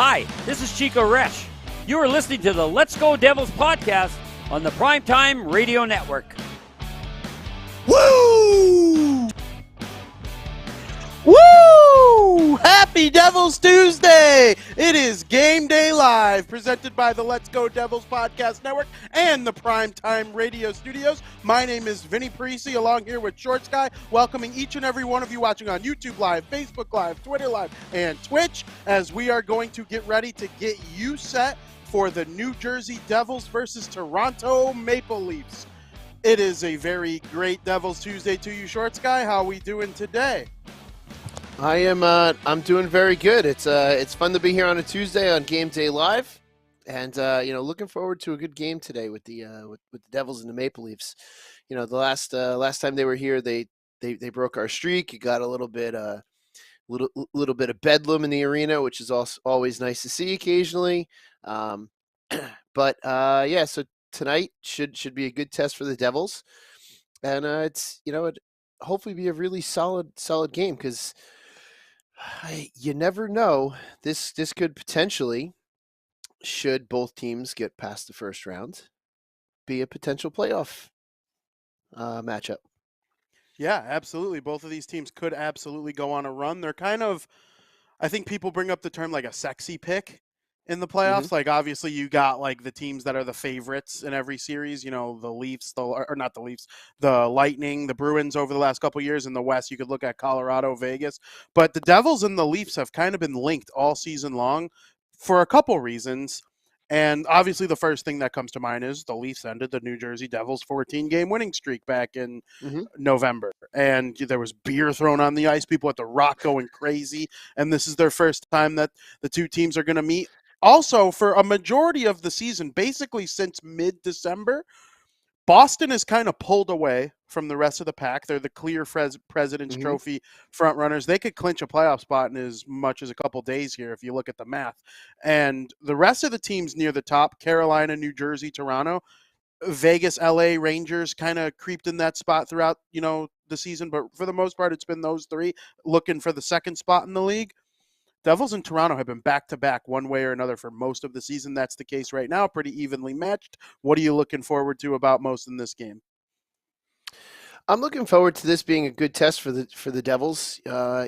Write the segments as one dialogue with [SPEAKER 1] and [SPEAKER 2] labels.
[SPEAKER 1] Hi, this is Chico Resch. You are listening to the Let's Go Devils podcast on the Primetime Radio Network.
[SPEAKER 2] Woo! Woo! Happy Devils Tuesday! It is Game Day Live, presented by the Let's Go Devils Podcast Network and the Primetime Radio Studios. My name is Vinnie, Parise, along here with Short Sky, welcoming each and every one of you watching on YouTube Live, Facebook Live, Twitter Live, and Twitch, as we are going to get ready to get you set for the New Jersey Devils versus Toronto Maple Leafs. It is a very great Devils Tuesday to you, Short Sky. How are we doing today?
[SPEAKER 3] I'm doing very good. It's fun to be here on a Tuesday on Game Day Live, and looking forward to a good game today with the Devils and the Maple Leafs. You know, the last time they were here, they broke our streak. You got a little bit of bedlam in the arena, which is also always nice to see occasionally. So tonight should be a good test for the Devils, and it hopefully be a really solid game, because you never know. This could potentially, should both teams get past the first round, be a potential playoff matchup.
[SPEAKER 2] Yeah, absolutely. Both of these teams could absolutely go on a run. They're kind of, I think people bring up the term like a sexy pick in the playoffs.
[SPEAKER 3] Mm-hmm.
[SPEAKER 2] Like, obviously you got like the teams that are the favorites in every series, you know, the Leafs, not the Leafs, the Lightning, the Bruins over the last couple of years. In the West, you could look at Colorado, Vegas, but the Devils and the Leafs have kind of been linked all season long for a couple reasons. And obviously the first thing that comes to mind is the Leafs ended the New Jersey Devils 14-game winning streak back in November. And there was beer thrown on the ice, people at the Rock going crazy. And this is their first time that the two teams are going to meet. Also, for a majority of the season, basically since mid-December, Boston is kind of pulled away from the rest of the pack. They're the clear President's Trophy front runners. They could clinch a playoff spot in as much as a couple days here if you look at the math. And the rest of the teams near the top, Carolina, New Jersey, Toronto, Vegas, LA, Rangers, kind of creeped in that spot throughout, the season. But for the most part, it's been those three looking for the second spot in the league. Devils and Toronto have been back-to-back one way or another for most of the season. That's the case right now, pretty evenly matched. What are you looking forward to about most in this game?
[SPEAKER 3] I'm looking forward to this being a good test for the Devils. A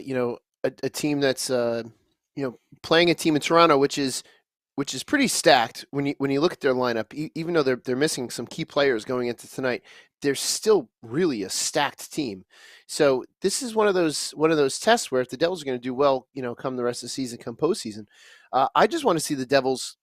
[SPEAKER 3] team that's playing a team in Toronto, which is pretty stacked when you look at their lineup. Even though they're missing some key players going into tonight, they're still really a stacked team. So this is one of those tests where if the Devils are going to do well, come the rest of the season, come postseason, I just want to see the Devils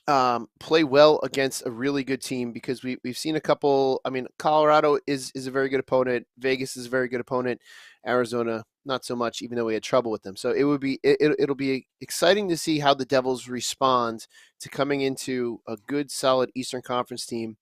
[SPEAKER 3] play well against a really good team, because we've seen a couple. I mean, Colorado is a very good opponent. Vegas is a very good opponent. Arizona, not so much, even though we had trouble with them. So it'll be exciting to see how the Devils respond to coming into a good, solid Eastern Conference team,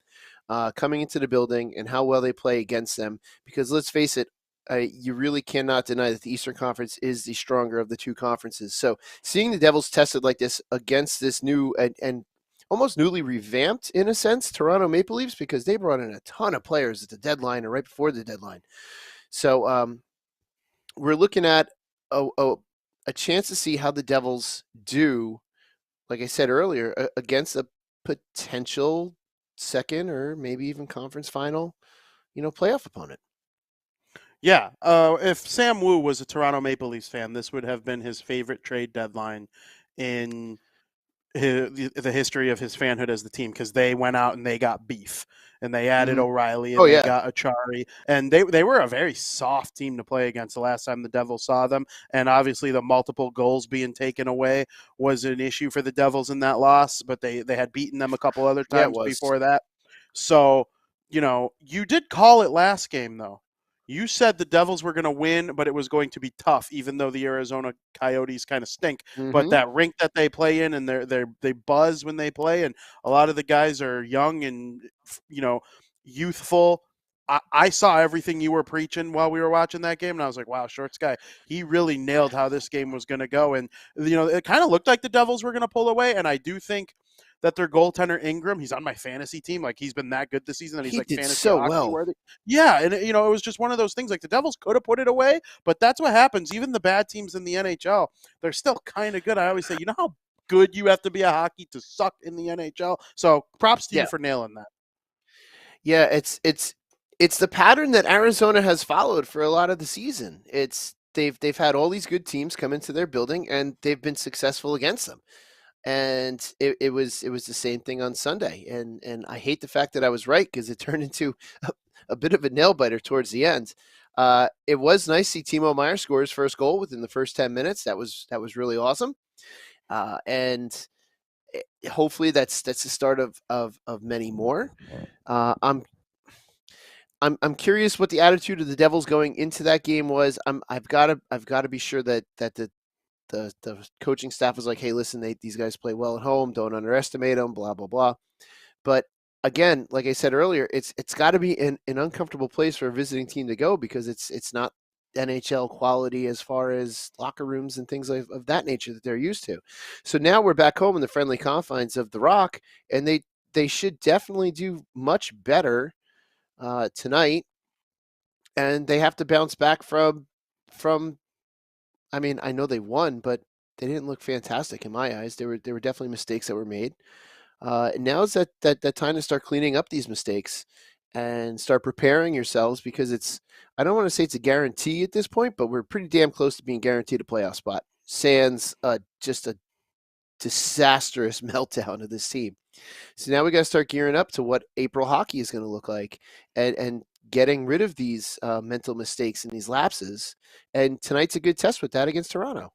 [SPEAKER 3] coming into the building, and how well they play against them. Because let's face it, you really cannot deny that the Eastern Conference is the stronger of the two conferences. So seeing the Devils tested like this against this new and almost newly revamped, in a sense, Toronto Maple Leafs, because they brought in a ton of players at the deadline or right before the deadline. So we're looking at a chance to see how the Devils do, like I said earlier, against a potential second or maybe even conference final, playoff opponent.
[SPEAKER 2] Yeah, if Sam Wu was a Toronto Maple Leafs fan, this would have been his favorite trade deadline in the history of his fanhood as the team, because they went out and they got beef, and they added O'Reilly, and they got Achari, and they were a very soft team to play against the last time the Devils saw them. And obviously the multiple goals being taken away was an issue for the Devils in that loss, but they had beaten them a couple other times before that. So, you did call it last game, though. You said the Devils were going to win, but it was going to be tough, even though the Arizona Coyotes kind of stink. But that rink that they play in, and they buzz when they play, and a lot of the guys are young and youthful. I saw everything you were preaching while we were watching that game, and I was like, wow, Shorts guy, he really nailed how this game was going to go. And it kind of looked like the Devils were going to pull away, and I do think that their goaltender Ingram, he's on my fantasy team. Like, he's been that good this season that he's fantasy
[SPEAKER 3] so
[SPEAKER 2] hockey
[SPEAKER 3] well.
[SPEAKER 2] worthy. Yeah, and it was just one of those things. Like, the Devils could have put it away, but that's what happens. Even the bad teams in the NHL, they're still kind of good. I always say, how good you have to be at hockey to suck in the NHL. So props to you
[SPEAKER 3] Yeah.
[SPEAKER 2] for nailing that.
[SPEAKER 3] Yeah, it's the pattern that Arizona has followed for a lot of the season. They've had all these good teams come into their building and they've been successful against them. And it was the same thing on Sunday. And I hate the fact that I was right because it turned into a bit of a nail biter towards the end. It was nice to see Timo Meier score his first goal within the first 10 minutes. That was really awesome. And hopefully that's the start of many more. Uh, I'm I'm curious what the attitude of the Devils going into that game was. I've got to be sure that the coaching staff was like, hey, listen, these guys play well at home. Don't underestimate them. Blah blah blah. But again, like I said earlier, it's got to be an uncomfortable place for a visiting team to go because it's not NHL quality as far as locker rooms and things of that nature that they're used to. So now we're back home in the friendly confines of the Rock, and they should definitely do much better tonight, and they have to bounce back from. I mean, I know they won, but they didn't look fantastic in my eyes. There were definitely mistakes that were made. Now is that time to start cleaning up these mistakes and start preparing yourselves because I don't want to say it's a guarantee at this point, but we're pretty damn close to being guaranteed a playoff spot. Sans just a disastrous meltdown of this team. So now we got to start gearing up to what April hockey is going to look like, and getting rid of these mental mistakes and these lapses. And tonight's a good test with that against Toronto.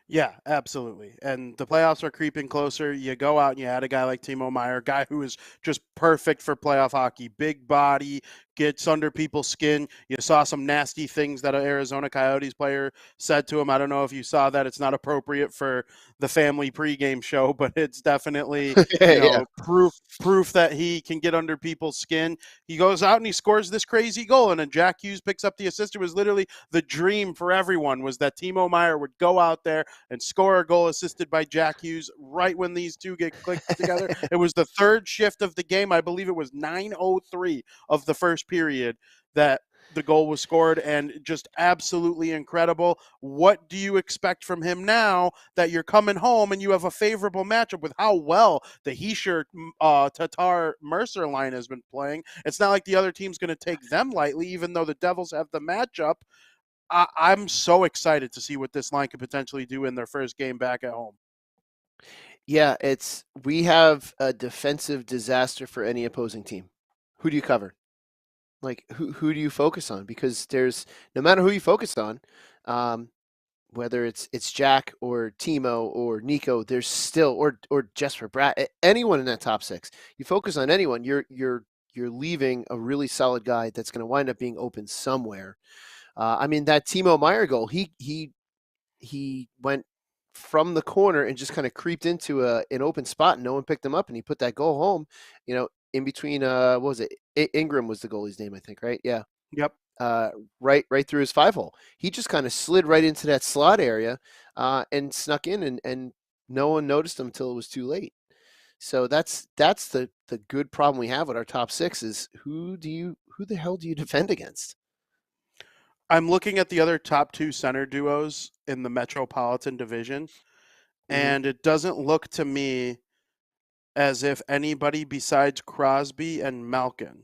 [SPEAKER 2] Yeah, absolutely. And the playoffs are creeping closer. You go out and you add a guy like Timo Meier, a guy who is just perfect for playoff hockey. Big body, gets under people's skin. You saw some nasty things that an Arizona Coyotes player said to him. I don't know if you saw that. It's not appropriate for the family pregame show, but it's definitely,
[SPEAKER 3] Yeah.
[SPEAKER 2] proof that he can get under people's skin. He goes out and he scores this crazy goal, and then Jack Hughes picks up the assist. It was literally the dream for everyone was that Timo Meier would go out there and score a goal assisted by Jack Hughes right when these two get clicked together. It was the third shift of the game. I believe it was 9:03 of the first period that the goal was scored, and just absolutely incredible. What do you expect from him now that you're coming home and you have a favorable matchup with how well the Heischer, Tatar, Mercer line has been playing? It's not like the other team's going to take them lightly, even though the Devils have the matchup. I'm so excited to see what this line could potentially do in their first game back at home.
[SPEAKER 3] Yeah, we have a defensive disaster for any opposing team. Who do you cover? Like who do you focus on? Because there's no matter who you focus on, um, whether it's Jack or Timo or Nico, there's still or Jesper Bratt, anyone in that top six. You focus on anyone, you're leaving a really solid guy that's going to wind up being open somewhere. I mean that Timo Meier goal, he went from the corner and just kind of creeped into an open spot and no one picked him up and he put that goal home, in between what was it? Ingram was the goalie's name, I think, right? Yeah.
[SPEAKER 2] Yep.
[SPEAKER 3] Right through his 5-hole. He just kind of slid right into that slot area and snuck in and no one noticed him until it was too late. So that's the good problem we have with our top six is who the hell do you defend against?
[SPEAKER 2] I'm looking at the other top two center duos in the Metropolitan Division,
[SPEAKER 3] Mm-hmm.
[SPEAKER 2] and it doesn't look to me as if anybody besides Crosby and Malkin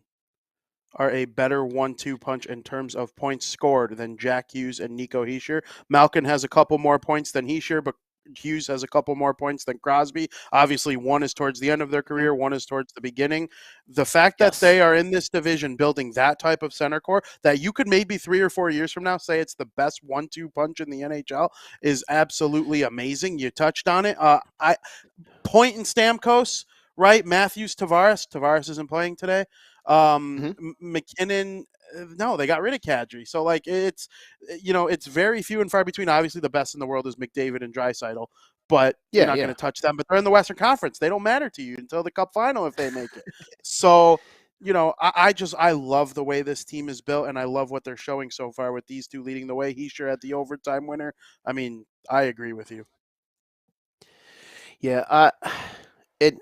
[SPEAKER 2] are a better 1-2 punch in terms of points scored than Jack Hughes and Nico Hischier. Malkin has a couple more points than Hischier, but Hughes has a couple more points than Crosby. Obviously, one is towards the end of their career, one is towards the beginning. The fact that
[SPEAKER 3] Yes.
[SPEAKER 2] they are in this division building that type of center core, that you could maybe 3 or 4 years from now say it's the best 1-2 punch in the NHL is absolutely amazing. You touched on it. I Point and Stamkos, right? Matthews, Tavares. Tavares isn't playing today.
[SPEAKER 3] Mm-hmm.
[SPEAKER 2] McKinnon, no, they got rid of Kadri. So like it's very few and far between. Obviously, the best in the world is McDavid and Draisaitl, but you're
[SPEAKER 3] Yeah,
[SPEAKER 2] not going
[SPEAKER 3] yeah.
[SPEAKER 2] to touch them. But they're in the Western Conference. They don't matter to you until the Cup final if they make it. So I love the way this team is built, and I love what they're showing so far with these two leading the way. He sure had the overtime winner. I mean, I agree with you.
[SPEAKER 3] Yeah,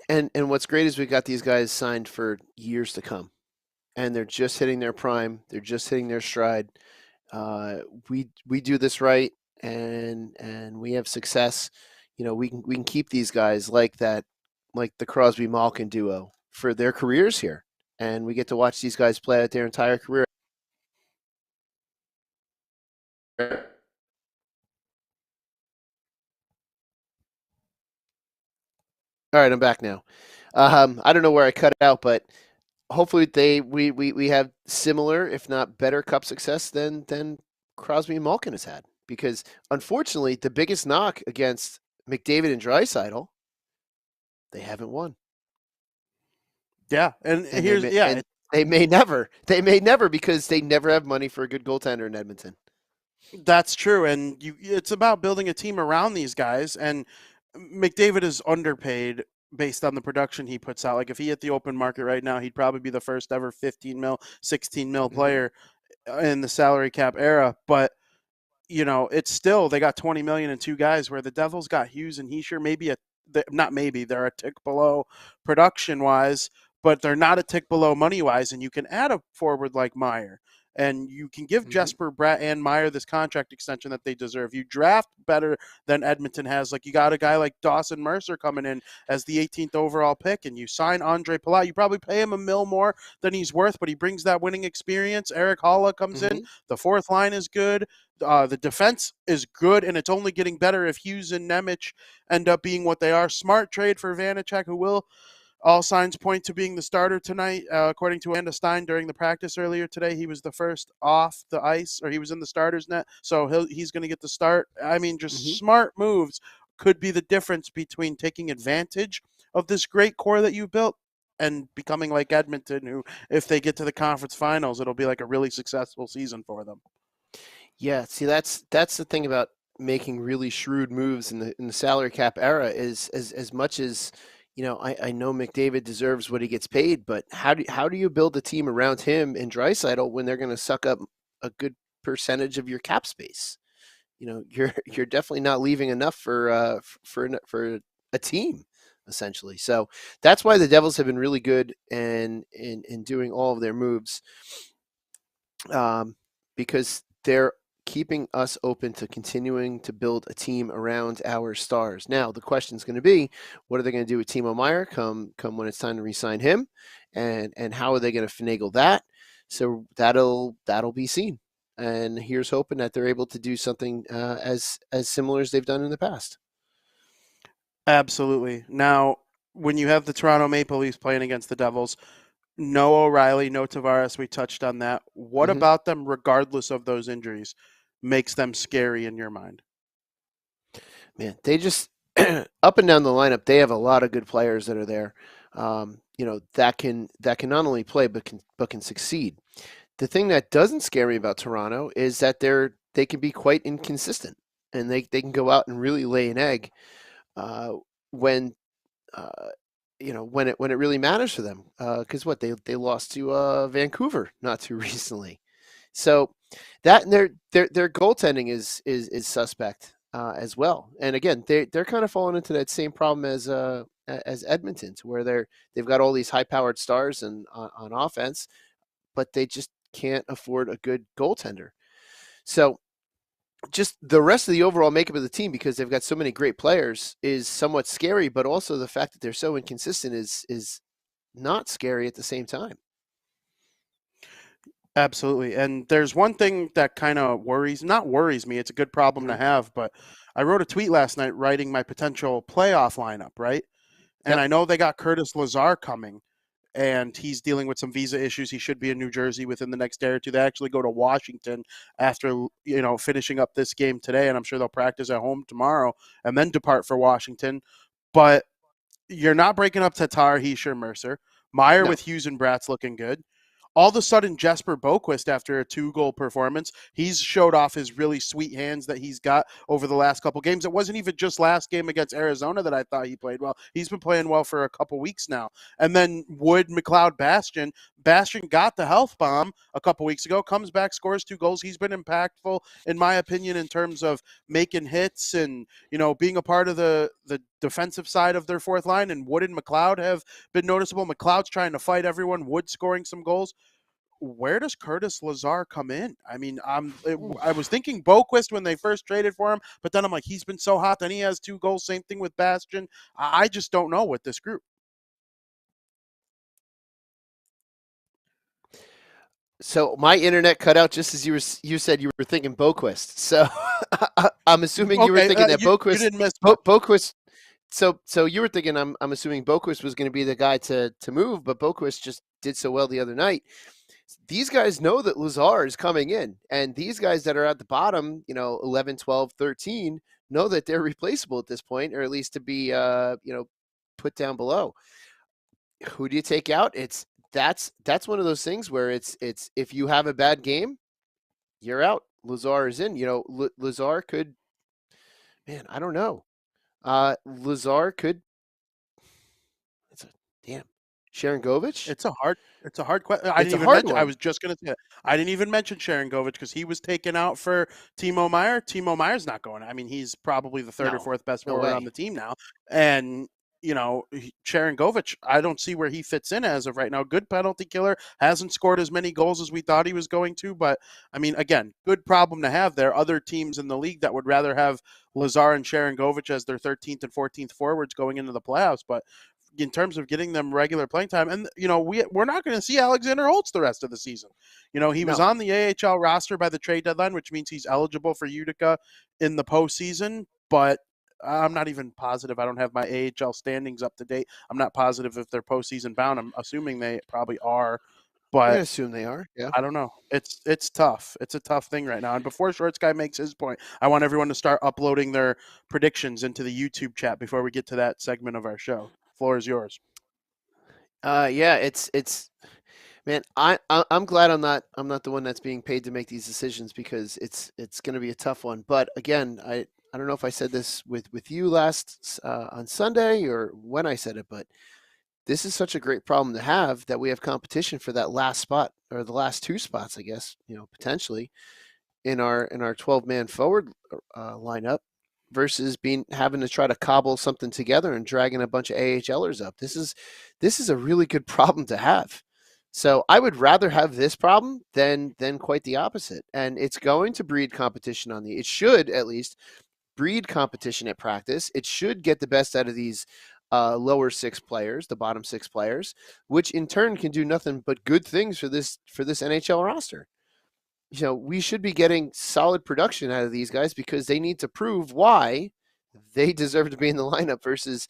[SPEAKER 3] and what's great is we got these guys signed for years to come, and they're just hitting their prime. They're just hitting their stride. Uh, we do this right, and we have success. we can keep these guys like that, like the Crosby Malkin duo for their careers here, and we get to watch these guys play out their entire career. All right, I'm back now. I don't know where I cut out, but hopefully we have similar, if not better, cup success than Crosby and Malkin has had. Because unfortunately, the biggest knock against McDavid and Draisaitl, they haven't won.
[SPEAKER 2] Yeah, and here's
[SPEAKER 3] they may never because they never have money for a good goaltender in Edmonton.
[SPEAKER 2] That's true, and it's about building a team around these guys. And McDavid is underpaid based on the production he puts out. Like if he hit the open market right now, he'd probably be the first ever 15 mil, 16 mil player in the salary cap era. But it's still they got 20 million in two guys where the Devils got Hughes and Heischer. They're a tick below production wise, but they're not a tick below money wise. And you can add a forward like Meier. And you can give Jesper Bratt and Meier this contract extension that they deserve. You draft better than Edmonton has. Like you got a guy like Dawson Mercer coming in as the 18th overall pick, and you sign Andre Palat. You probably pay him $1 million more than he's worth, but he brings that winning experience. Eric Holla comes in. The fourth line is good. The defense is good, and it's only getting better if Hughes and Nemec end up being what they are. Smart trade for Vanacek, who will. All signs point to being the starter tonight. According to Amanda Stein during the practice earlier today, he was the first off the ice, or he was in the starter's net, so he's going to get the start. I mean, just smart moves could be the difference between taking advantage of this great core that you built and becoming like Edmonton, who, if they get to the conference finals, it'll be like a really successful season for them.
[SPEAKER 3] Yeah, see, that's the thing about making really shrewd moves in the salary cap era is as much as I know McDavid deserves what he gets paid, but how do you build a team around him and Draisaitl when they're going to suck up a good percentage of your cap space? You're definitely not leaving enough for a team, essentially. So that's why the Devils have been really good in doing all of their moves, because they're keeping us open to continuing to build a team around our stars. Now, the question is going to be, what are they going to do with Timo Meier come when it's time to re-sign him, and how are they going to finagle that? So that'll be seen. And here's hoping that they're able to do something as similar as they've done in the past.
[SPEAKER 2] Absolutely. Now, when you have the Toronto Maple Leafs playing against the Devils, no O'Reilly, no Tavares, we touched on that. What about them, regardless of those injuries, makes them scary in your mind?
[SPEAKER 3] Man, they just up and down the lineup, they have a lot of good players that are there. That can not only play but can succeed. The thing that doesn't scare me about Toronto is that they can be quite inconsistent, and they can go out and really lay an egg when it really matters for them. Because they lost to Vancouver not too recently. So that and their goaltending is suspect as well. And again, they're kind of falling into that same problem as Edmonton's, where they've got all these high powered stars and on offense, but they just can't afford a good goaltender. So just the rest of the overall makeup of the team, because they've got so many great players, is somewhat scary, but also the fact that they're so inconsistent is not scary at the same time.
[SPEAKER 2] Absolutely. And there's one thing that kind of not worries me, it's a good problem to have, but I wrote a tweet last night writing my potential playoff lineup, right? And I know they got Curtis Lazar coming, and he's dealing with some visa issues. He should be in New Jersey within the next day or two. They actually go to Washington after, finishing up this game today, and I'm sure they'll practice at home tomorrow and then depart for Washington. But you're not breaking up Tatar, Heischer, Mercer. Meier with Hughes and Bratt's looking good. All of a sudden, Jesper Boquist, after a 2-goal performance, he's showed off his really sweet hands that he's got over the last couple games. It wasn't even just last game against Arizona that I thought he played well. He's been playing well for a couple weeks now. And then Wood, McLeod, Bastian. Bastian got the health bomb a couple weeks ago, comes back, scores 2 goals. He's been impactful, in my opinion, in terms of making hits and, being a part of the defensive side of their fourth line. And Wood and McLeod have been noticeable. McLeod's trying to fight everyone. Wood scoring some goals. where does Curtis Lazar come in? I mean, I was thinking Boquist when they first traded for him, but then I'm like, he's been so hot. Then he has 2 goals. Same thing with Bastion. I just don't know with this group.
[SPEAKER 3] So my internet cut out just as you said you were thinking Boquist. So I'm assuming you were thinking that Boquist.
[SPEAKER 2] You didn't miss
[SPEAKER 3] Boquist. So you were thinking I'm assuming Boquist was going to be the guy to move, but Boquist just did so well the other night. These guys know that Lazar is coming in, and these guys that are at the bottom, 11, 12, 13, know that they're replaceable at this point, or at least to be put down below. Who do you take out? That's one of those things where it's if you have a bad game, you're out. Lazar is in. Lazar could, man, I don't know. Lazar could. It's a damn Sharangovich.
[SPEAKER 2] It's a hard question. I was just going to say it. I didn't even mention Sharangovich because he was taken out for Timo Meier. Timo Meier's not going. I mean, he's probably the third or fourth best forward on the team now, and Sharangovich, I don't see where he fits in as of right now. Good penalty killer, hasn't scored as many goals as we thought he was going to, but I mean, again, good problem to have there. Other teams in the league that would rather have Lazar and Sharangovich as their 13th and 14th forwards going into the playoffs, but in terms of getting them regular playing time, and we're not going to see Alexander Holtz the rest of the season. He was on the AHL roster by the trade deadline, which means he's eligible for Utica in the postseason, but I'm not even positive. I don't have my AHL standings up to date. I'm not positive if they're postseason bound. I'm assuming they probably are, but
[SPEAKER 3] I assume they are. Yeah,
[SPEAKER 2] I don't know. It's tough. It's a tough thing right now. And before Shorts Guy makes his point, I want everyone to start uploading their predictions into the YouTube chat before we get to that segment of our show. Floor is yours.
[SPEAKER 3] Yeah, it's man. I'm glad I'm not the one that's being paid to make these decisions because it's going to be a tough one. But again, I don't know if I said this with you last on Sunday or when I said it, but this is such a great problem to have that we have competition for that last spot or the last 2 spots, I guess, potentially in our 12-man forward lineup versus having to try to cobble something together and dragging a bunch of AHLers up. This is a really good problem to have. So I would rather have this problem than quite the opposite. And it's going to breed competition it should at least breed competition at practice. It should get the best out of these lower 6 players, the bottom 6 players, which in turn can do nothing but good things for this NHL roster. We should be getting solid production out of these guys because they need to prove why they deserve to be in the lineup versus,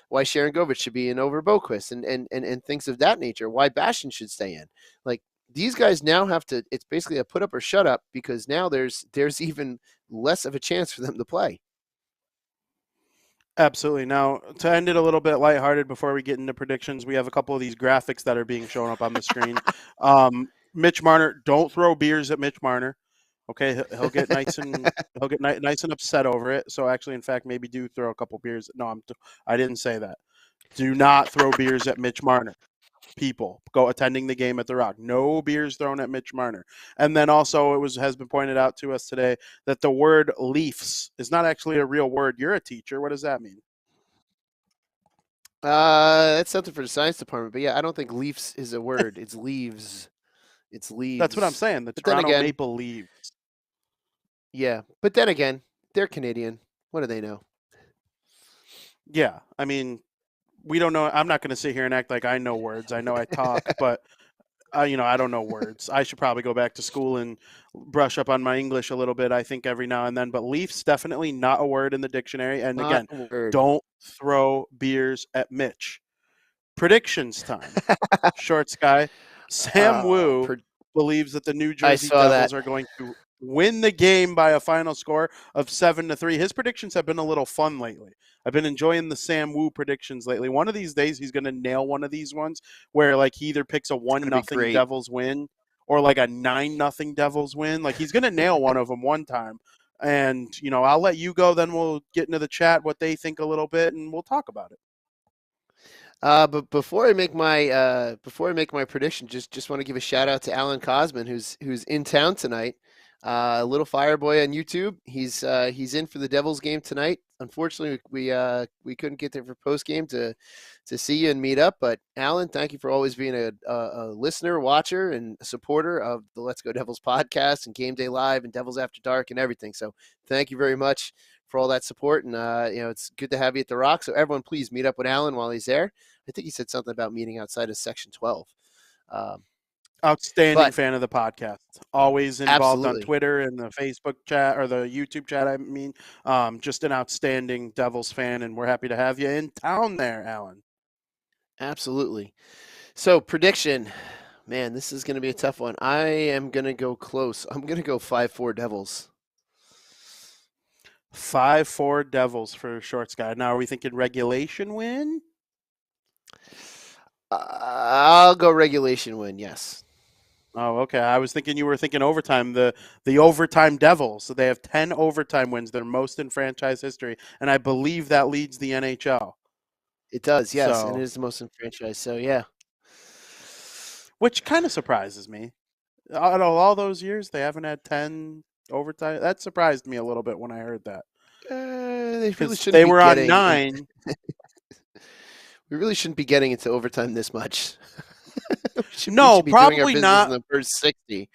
[SPEAKER 3] why Sharangovich should be in over Boquist and things of that nature, why Bastion should stay in. Like, these guys now have to, it's basically a put up or shut up because now there's even less of a chance for them to play.
[SPEAKER 2] Absolutely. Now, to end it a little bit lighthearted before we get into predictions, we have a couple of these graphics that are being shown up on the screen. Mitch Marner, don't throw beers at Mitch Marner. Okay, he'll get nice and nice and upset over it. So actually, in fact, maybe do throw a couple beers. No, I didn't say that. Do not throw beers at Mitch Marner. People go attending the game at the Rock. No beers thrown at Mitch Marner. And then also has been pointed out to us today that the word Leafs is not actually a real word. You're a teacher. What does that mean?
[SPEAKER 3] That's something for the science department. But yeah, I don't think Leafs is a word. It's leaves. It's leaves.
[SPEAKER 2] That's what I'm saying. The Toronto Maple Leafs.
[SPEAKER 3] Yeah, but then again, they're Canadian. What do they know?
[SPEAKER 2] Yeah, I mean, we don't know. I'm not going to sit here and act like I know words. I know I talk, but I don't know words. I should probably go back to school and brush up on my English a little bit, I think, every now and then. But Leafs, definitely not a word in the dictionary. And again, don't throw beers at Mitch. Predictions time. Shorts guy. Sam Wu believes that the New Jersey Devils are going to win the game by a final score of 7-3. His predictions have been a little fun lately. I've been enjoying the Sam Wu predictions lately. One of these days, he's going to nail one of these ones where, like, he either picks a 1-0 Devils win or, like, a 9-0 Devils win. Like, he's going to nail one of them one time. And, I'll let you go. Then we'll get into the chat, what they think a little bit, and we'll talk about it.
[SPEAKER 3] But before I make my prediction, just want to give a shout out to Alan Cosman, who's in town tonight. Little Fireboy on YouTube. He's in for the Devils game tonight. Unfortunately, we couldn't get there for post game to see you and meet up. But Alan, thank you for always being a listener, watcher, and a supporter of the Let's Go Devils podcast and Game Day Live and Devils After Dark and everything. So thank you very much for all that support. And it's good to have you at the Rock. So everyone, please meet up with Alan while he's there. I think he said something about meeting outside of Section 12.
[SPEAKER 2] Outstanding fan of the podcast. Always involved
[SPEAKER 3] Absolutely.
[SPEAKER 2] on Twitter and the Facebook chat or the YouTube chat. I mean, just an outstanding Devils fan, and we're happy to have you in town there, Alan.
[SPEAKER 3] Absolutely. So prediction, man, this is going to be a tough one. I am going to go close. I'm going to go 5-4 Devils.
[SPEAKER 2] 5-4 Devils for Shorts Guy. Now, are we thinking regulation win?
[SPEAKER 3] I'll go regulation win. Yes.
[SPEAKER 2] Oh, okay. I was thinking you were thinking overtime. The overtime Devils. So they have 10 overtime wins, their most in franchise history, and I believe that leads the NHL.
[SPEAKER 3] It does, yes,
[SPEAKER 2] So,
[SPEAKER 3] and it is the most in franchise. So yeah,
[SPEAKER 2] which kind of surprises me. Out of all those years, they haven't had 10 overtime. That surprised me a little bit when I heard that.
[SPEAKER 3] they really shouldn't.
[SPEAKER 2] They
[SPEAKER 3] be
[SPEAKER 2] were on
[SPEAKER 3] getting
[SPEAKER 2] 9.
[SPEAKER 3] We really shouldn't be getting into overtime this much.
[SPEAKER 2] No,
[SPEAKER 3] we should be
[SPEAKER 2] probably
[SPEAKER 3] doing our business
[SPEAKER 2] not.
[SPEAKER 3] in the first 60.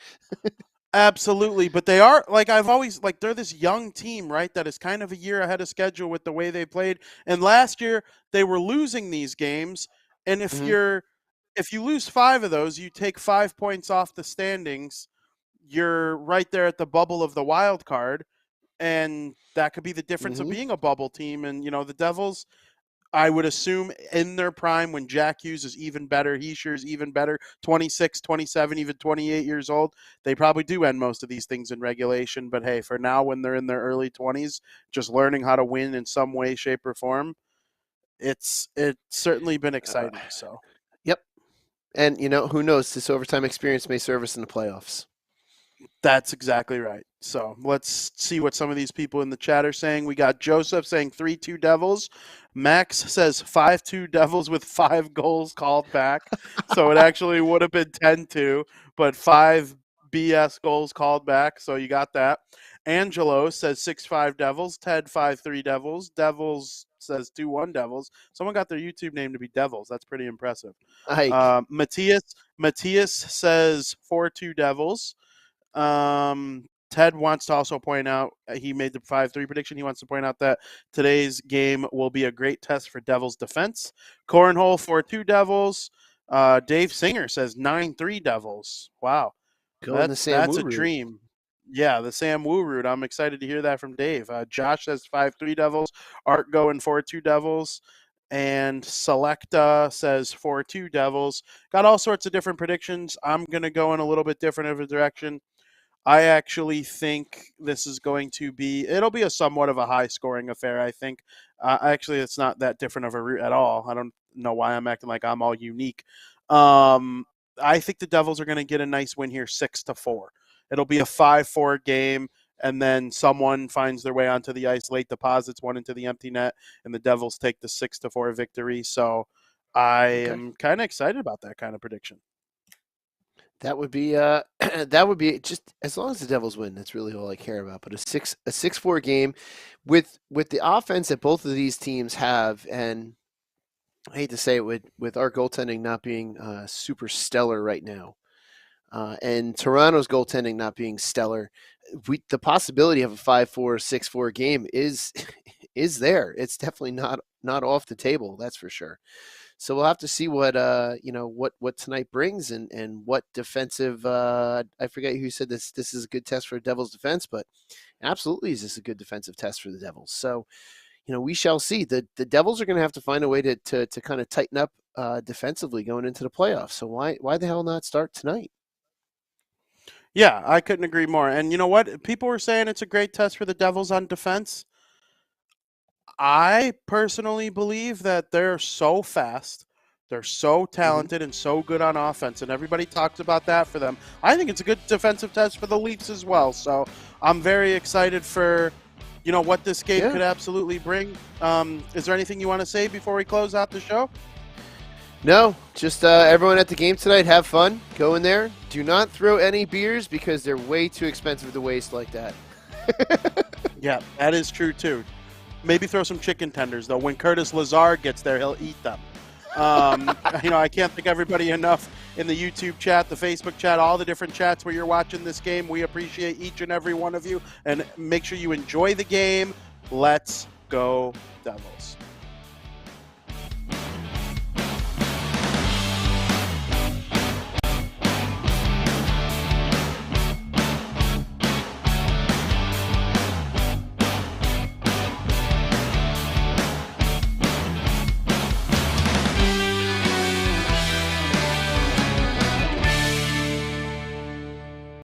[SPEAKER 2] Absolutely, but they are I've always they're this young team, right? That is kind of a year ahead of schedule with the way they played. And last year they were losing these games, and if you lose 5 of those, you take 5 points off the standings. You're right there at the bubble of the wild card, and that could be the difference of being a bubble team. And the Devils, I would assume in their prime when Jack Hughes is even better, Heischer's even better, 26, 27, even 28 years old, they probably do end most of these things in regulation. But hey, for now, when they're in their early 20s, just learning how to win in some way, shape, or form, it's certainly been exciting. So,
[SPEAKER 3] yep. And who knows? This overtime experience may serve us in the playoffs.
[SPEAKER 2] That's exactly right. So let's see what some of these people in the chat are saying. We got Joseph saying 3-2 Devils. Max says 5-2 Devils with 5 goals called back. So it actually would have been 10-2, but 5 BS goals called back. So you got that. Angelo says 6-5 Devils. Ted 5-3 Devils. Devils says 2-1 Devils. Someone got their YouTube name to be Devils. That's pretty impressive. Matthias says 4-2 Devils. Ted wants to also point out, he made the 5-3 prediction. He wants to point out that today's game will be a great test for Devils defense. Cornhole 4-2 Devils. Dave Singer says 9-3 Devils. Wow. That's a dream. Yeah, the Sam Wu route. I'm excited to hear that from Dave. Josh says 5-3 Devils. Art going 4-2 Devils. And Selecta says 4-2 Devils. Got all sorts of different predictions. I'm going to go in a little bit different of a direction. I actually think this is going to be – it'll be a somewhat of a high-scoring affair, I think. Actually, it's not that different of a route at all. I don't know why I'm acting like I'm all unique. I think the Devils are going to get a nice win here, 6-4. It'll be a 5-4 game, and then someone finds their way onto the ice, late deposits one into the empty net, and the Devils take the 6-4 victory. So I am kind of excited about that kind of prediction.
[SPEAKER 3] That would be just as long as the Devils win. That's really all I care about. But a 6-4 game with the offense that both of these teams have, and I hate to say it, with our goaltending not being super stellar right now, and Toronto's goaltending not being stellar, the possibility of a 5-4, 6-4 game is there. It's definitely not off the table. That's for sure. So we'll have to see what tonight brings and what defensive. I forget who said this. This is a good test for Devils defense, but absolutely is this a good defensive test for the Devils. So, we shall see. The Devils are going to have to find a way to kind of tighten up defensively going into the playoffs. So why the hell not start tonight?
[SPEAKER 2] Yeah, I couldn't agree more. And you know what? People were saying it's a great test for the Devils on defense. I personally believe that they're so fast, they're so talented and so good on offense, and everybody talks about that for them. I think it's a good defensive test for the Leafs as well. So I'm very excited for, what this game could absolutely bring. Is there anything you want to say before we close out the show?
[SPEAKER 3] No, just everyone at the game tonight, have fun. Go in there. Do not throw any beers because they're way too expensive to waste like that.
[SPEAKER 2] Yeah, that is true too. Maybe throw some chicken tenders though. When Curtis Lazard gets there, he'll eat them. I can't thank everybody enough in the YouTube chat, the Facebook chat, all the different chats where you're watching this game. We appreciate each and every one of you, and make sure you enjoy the game. Let's go Devils.